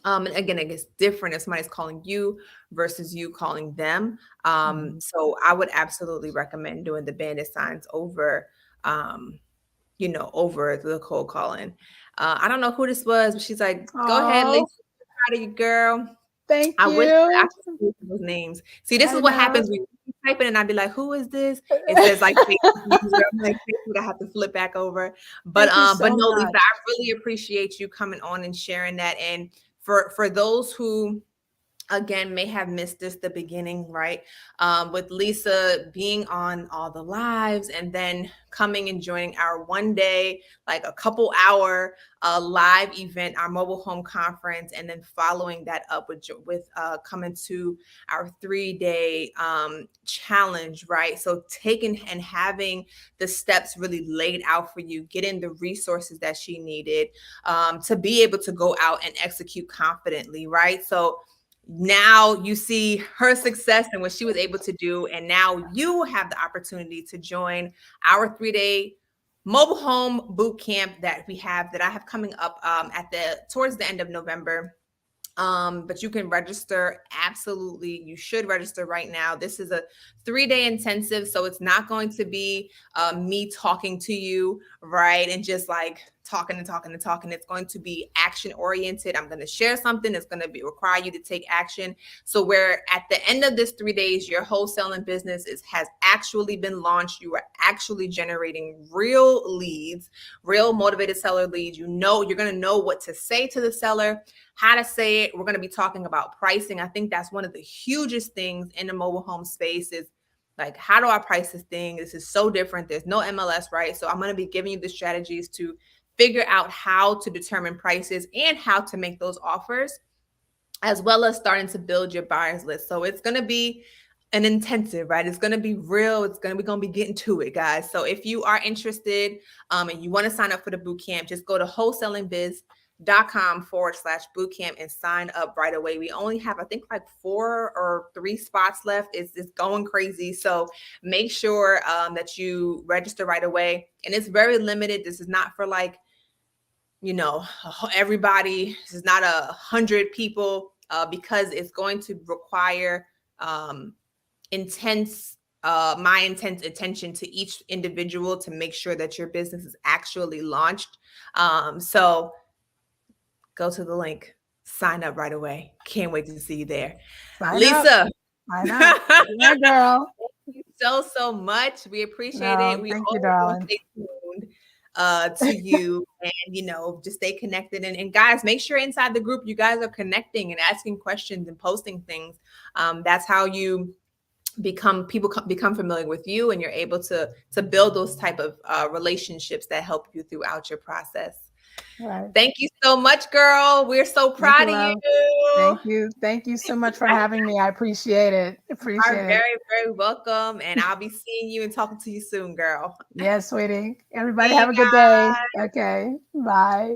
And again, it gets different if somebody's calling you versus you calling them. Mhm. So I would absolutely recommend doing the bandit signs over, over the cold calling. I don't know who this was, but she's like, go ahead, Oh, Lisa, proud of you, girl. Thank I wish I you. could see those names. See, this is I what know. happens when you type it and I'd be like, who is this? It says like Facebook user. I'm like, Facebook, I have to flip back over. Thank you But so no, Lisa, much. I really appreciate you coming on and sharing that. And for those who again may have missed this the beginning, right, with Lisa being on all the lives and then coming and joining our one day, like a couple hour live event, our mobile home conference, and then following that up with coming to our 3-day challenge, right? So taking and having the steps really laid out for you, getting the resources that she needed to be able to go out and execute confidently, right? So now you see her success and what she was able to do. And now you have the opportunity to join our 3-day mobile home boot camp that I have coming up towards the end of November. But you can register. Absolutely, you should register right now. This is a 3-day intensive, so it's not going to be me talking to you, right, and just like talking and talking and talking. It's going to be action oriented. I'm going to share something that's going to require you to take action. So where at the end of this 3 days, your wholesaling business has actually been launched. You are actually generating real leads, real motivated seller leads. You know, you're going to know what to say to the seller, how to say it. We're going to be talking about pricing. I think that's one of the hugest things in the mobile home space is like, how do I price this thing? This is so different. There's no MLS, right? So I'm going to be giving you the strategies to figure out how to determine prices and how to make those offers, as well as starting to build your buyers list. So it's going to be an intensive, right? It's going to be real. We're going to be getting to it, guys. So if you are interested and you want to sign up for the boot camp, just go to wholesalingbiz.com/bootcamp and sign up right away. We only have, I think, like 4 or 3 spots left. It's going crazy. So make sure that you register right away. And it's very limited. This is not for like, everybody. This is not 100 people because it's going to require intense attention to each individual to make sure that your business is actually launched. So go to the link, sign up right away. Can't wait to see you there. Sign Lisa. Up. Sign up. Yeah, girl. Thank you so much. We appreciate it. No, We thank you, always want to darling. stay tuned to you and just stay connected, and guys, make sure inside the group you guys are connecting and asking questions and posting things. That's how you become familiar with you, and you're able to build those type of relationships that help you throughout your process. Right. Thank you so much, girl. We're so proud of you. Thank you so much for having me. I appreciate it. You are very, very welcome, and I'll be seeing you and talking to you soon, girl. Yes, sweetie. Everybody See you have a good day. Okay. Bye.